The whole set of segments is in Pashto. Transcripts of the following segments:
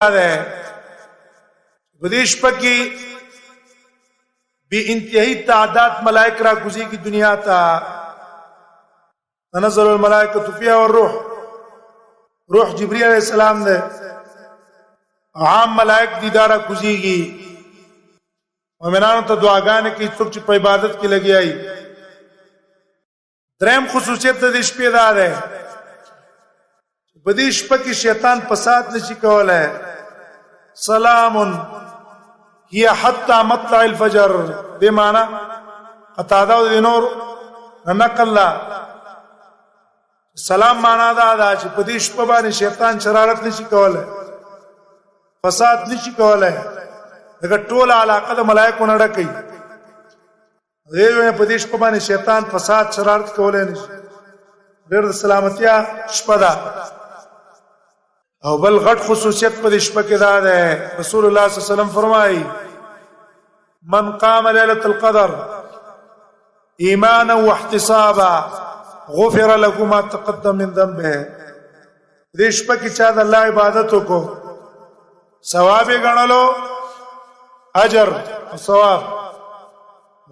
ده بدیش پکی بی انتہائی تعداد ملائک را گزی کی دنیا تا تنزل الملائکۃ فیہا والروح روح جبریل علیہ السلام ده عام ملائک دیدارا گزی گی مومنانو ته دعاګانې کی څوک چې په عبادت کې لګي آئی دریم خصوصیت د شپې دا ده په دې شپه کې شیطان فساد نشي کولای سلام هي حتى مطلع الفجر دې معنا قطاده د نور نقل سلام معنا دا چې په دې شپه باندې شیطان شرارت نشي کولای فساد نشي کولای دغه ټول علاقه د ملائکو نه ډکې دغه په دې شپه باندې شیطان فساد شرارت کولای نشي ډېر د سلامتیا شپه ده او بل غټ خصوصیت په دې شپه کې دا ده رسول الله صلی الله علیه وسلم فرمایي من قام ليله القدر ایمانا واحتسابا غفر له ما تقدم من ذنبه دې شپه کې چې د الله عبادت وکړو ثواب یې غنلو اجر او ثواب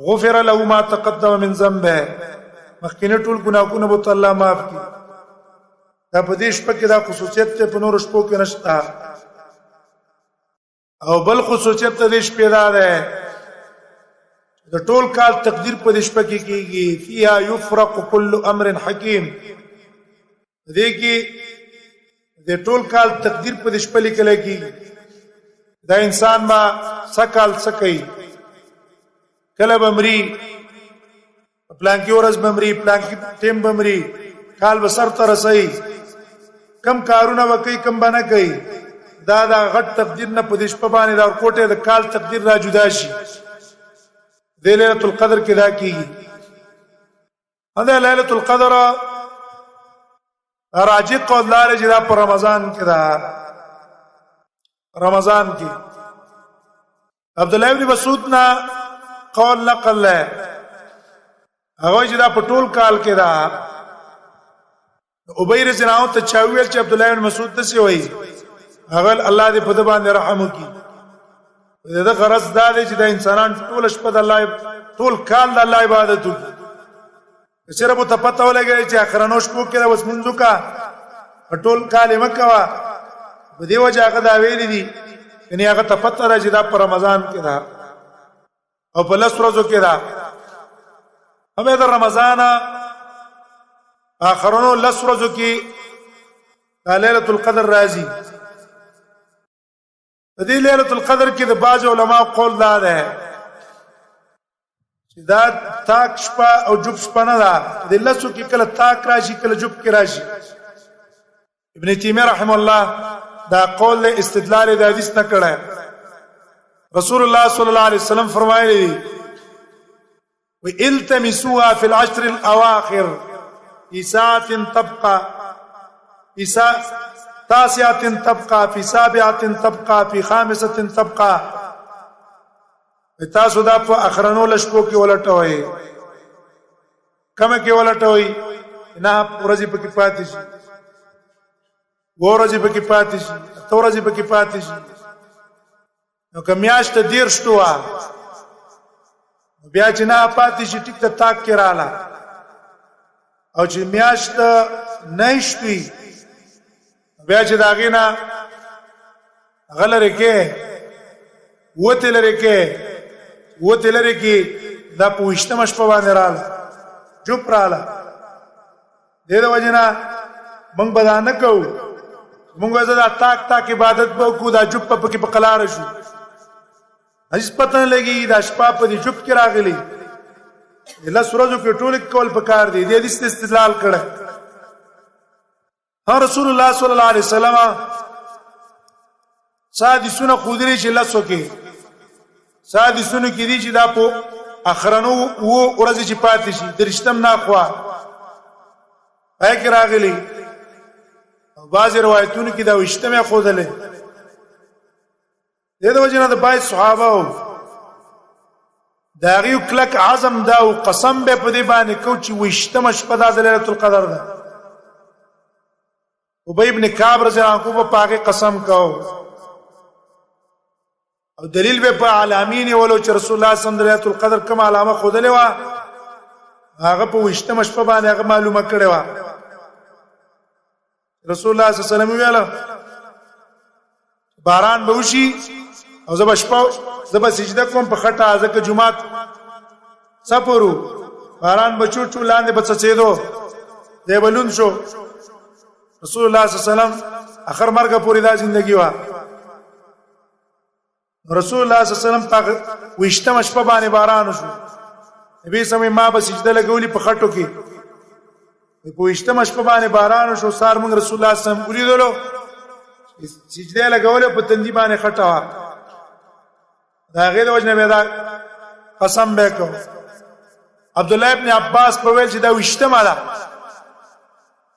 غفر له ما تقدم من ذنبه مخکینه ټول ګناهونه به الله معاف کړي دا په دې شپه کې دا خصوصیت ته په نور شپو کې نشته او بل خصوصیت ته دې شپه دا ده د ټول کال تقدیر په دې شپه کې کیږي فيها يفرق كل امر حکیم دې کې د ټول کال تقدیر په دې شپه لیکل کیږي دا انسان ما سکال سکی کله بمری پلان کې ورځ بمری پلان کې ټیم بمری کال بسر تر رسي کم کارونه وکي کم بنه کوي دا غټ تقدیر نه پدیش په باندې دا کوټه د کال تقدیر را جدا شي د ليله القدر کې دا کیږي دا ليله القدر راجح قول لاره جدا پر رمضان کې دا رمضان کې عبد الله ابن مسعود نا قول نقل له هغه جدا په ټول کال کې دا ابی رضی الله عنه ته چاویل چې عبد الله بن مسعود ته سی وای هغه الله دې په دې باندې رحم وکي دا غرض دا دی چې د انسانان ټول شپه د الله ټول کال د الله عبادت وکي چې رب ته پته ولګي چې اخرانو شپو کې اوس منځو کا ټول کال مکوا په دې وجه هغه دا ویلي دي یعنی هغه ته پته راځي دا په رمضان کې دا او په لس ورځو کې دا همې د رمضان اخرونو لس ورځو کې ليله القدر راځي د دې ليله القدر کې د باج علماء قول دا ده چې دا تاک شپه او جوب شپه نه ده د لسو کې کله تاک راشي کله جوب کې راشي ابن تیمیه رحم الله دا قول استدلال د حدیث نه کړه رسول الله صلی الله علیه وسلم فرمایلی والتمسوها في العشر الاواخر في ساعة تبقى في تاسعة تبقى في سابعة تبقى في خامسة تبقى تاسو دا په اخرنو لشکو کې ولټوي کمه کې ولټوي نه ورځي په کې پاتې شي ورځي په کې پاتې شي ورځي په کې پاتې شي نو کمیاشت دیر شتوا بیا چې نه پاتې شي ټیک ته تاک کې رااله او چې میاشت نهشتي بیا چې داغې نه غلره کې وته لري کې دا پوښتنه مش په باندې رااله چوپ رااله دې د وجنه موږ بدانه کوو موږ زدا تاک عبادت وکړو دا چوپ په کې په قلار شو هیڅ پته نه لګي دا شپه په دې چوپ کې راغلي الله سورجو کې ټول کول پکار دي دې استدلال کړه رسول الله صلی الله علیه وسلم سادسونه خودري چې لاسو کې سادسونه کې دي چې دا په اخرنو وو ورځ چې پاتې شي درشتم نه خوا پای کې راغلي بعض روایتونو کې دا وشتمه خودلې دغه وجنه د بای صحابه دا غيو کلک عزم دا او قسم به په دې باندې کو چې وشتمه شپه د ليله القدر ده ابي ابن كعب رضی الله عنه په هغه قسم کو او دلیل به په علامین ولو چې رسول الله صلی الله علیه وسلم القدر کوم علامه خودلې و هغه په وشتمه شپه باندې هغه معلومه کړې و رسول الله صلی الله علیه وسلم ویل باران به وشي او زب سجده کوم په خټه ځکه جمعات سفرو باران بچو چو لاندې بچڅېدو دی بلون شو رسول الله صلی الله علیه وسلم اخر مرګ پوری دا ژوندۍ و رسول الله صلی الله علیه وسلم په وشتمه شپه باندې باران وشو نبی سمې ما به سجده لګولې په خټو کې په وشتمه شپه باندې باران وشو سار موږ رسول الله صلی الله علیه وسلم ولیدلو سجده لګولې په تندي باندې خټه دا غیر وجنه به دا قسم به کو عبد الله ابن عباس په ویل چې دا وشتمه ده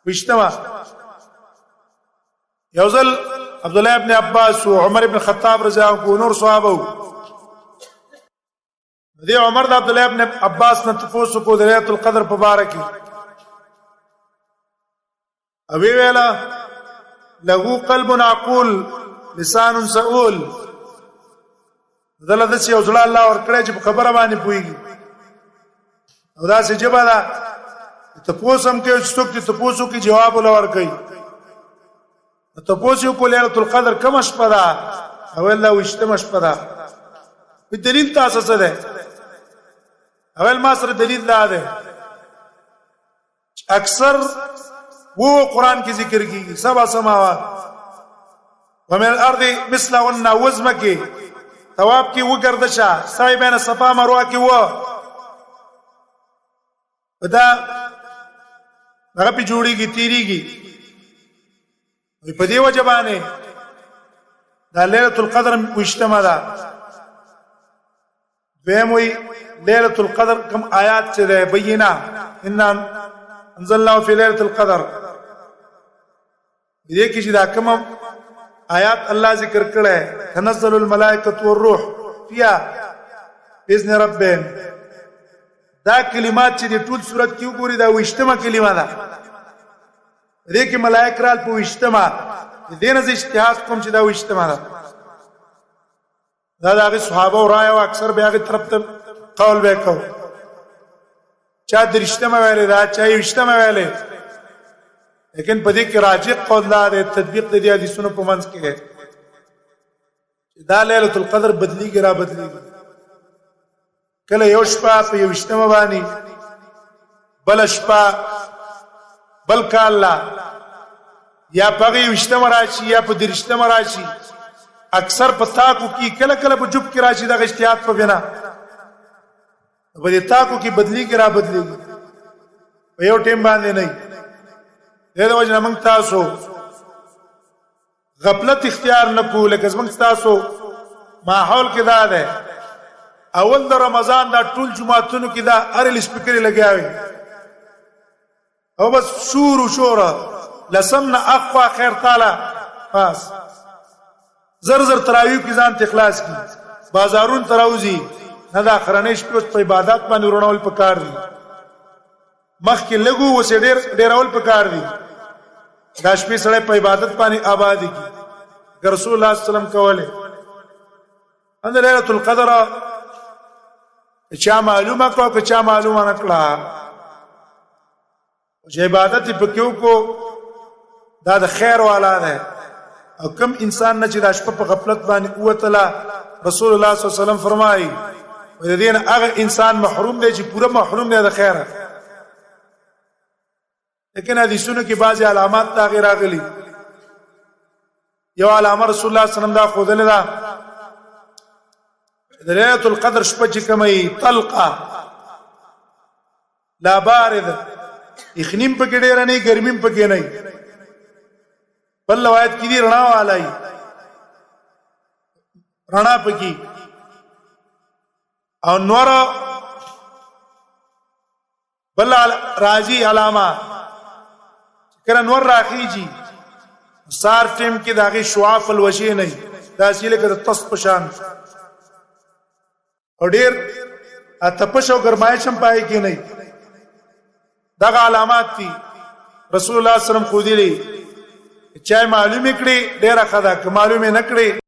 وشتمه یوزل عبد الله ابن عباس او عمر ابن خطاب رضی الله عنه نور صحابه دي عمر د عبد الله ابن عباس نه تاسو کو د لیلت القدر په باره کې ابي ویلا له قلب عقول لسان سؤول دله د څه یو ځل الله ور کړی چې په خبره باندې پويږي او دا څه جبا ده ته پوسم کې چې څوک ته پوسو کې جواب ولور کوي ته پوسو کو لیلت القدر کوم شپه ده او الله وشتمه شپه ده په دلیل تاسو څه ده اول ما سره دلیل لا ده اکثر وہ قرآن کی ذکر کی سبع سماوات ومن الارض مثلهن وزمکی ثواب کی وہ گردشا سعی بین صفا مروه کی وہ بدا هغه په جوړیږي تیریږي په دې وجبانه دا لیلۃ القدر مجتمع ده دویموي لیلۃ القدر کوم آیات چې ده بینه ان انزلناه فی لیلۃ القدر دې کې چې دا کوم آیات الله ذکر کړه تنزل الملائکه والروح فيها باذن ربهم دا کلمات چې د ټول صورت کې وګوري دا وشتمه کلمه ده دې کې ملائک رال په وشتمه دې نه اجتهاد کوم چې دا وشتمه ده دا د صحابه رائے او اکثر به هغه طرف ته قول وکاو چا درشتمه ویلې دا چا وشتمه ویلې لیکن په دې کې راجح قول لا د تطبیق د دې حدیثونو په منځ کې دا لیلۃ القدر بدلیږي را بدلیږي کله یو شپه په یو وشتمه باندې بل شپه بل کاله یا په یو وشتمه راشي یا په درشتمه راشي اکثر په تاکو کې کله کله په جوب کې راشي د اجتهاد په بنا په دې تاکو کې بدلیږي را بدلیږي په یو ټیم باندې نه دغه وجه موږ تاسو غفلت اختیار نکو لکه موږ تاسو ماحول کې دا ده اول د رمضان دا ټول جمعهتونو کې دا ارل سپیکر لګیاوي او بس شور شورا لسمنا اخوا خیر تعالی بس زر زر تراویح کی ځان اخلاص کی بازارون تراوزی نه دا خرنیش په عبادت باندې ورونول پکار دي مخ کې لګو وسې ډېرول پکار دي دا شپې سره په عبادت باندې آباد کی رسول الله صلی الله علیه وسلم کوله ان لیلۃ القدر چا معلومه کو که چا معلومه نکړه چې عبادت پکيو کو دا د خیر والا ده او کم انسان نه چې د شپه په غفلت باندې اوتلا رسول الله صلی الله علیه وسلم فرمایي ودین هغه انسان محروم دی چې پوره محروم دی د خیره لیکن حدیثونو کې بعضی علامات تغیر راغلي یو علامه رسول الله صلی الله علیه وسلم دا خودل دا لیلۃ القدر شپه چې کومي طلقه لا بارد اخنیم پکې ډیر نه ګرمیم پکې نه بل روایت کې دي رڼا والای رڼا پکې او نور بل راځي علامه کله نور راخیږي سار ټیم کې داغي شعاف الوجه نه دا سیله کې تص پشان او ډیر اتپش او ګرمایش هم پای کې نه دا علامات دي رسول الله صلی الله علیه وسلم خو دي چا معلومه کړي ډیره خدا که معلومه نه کړي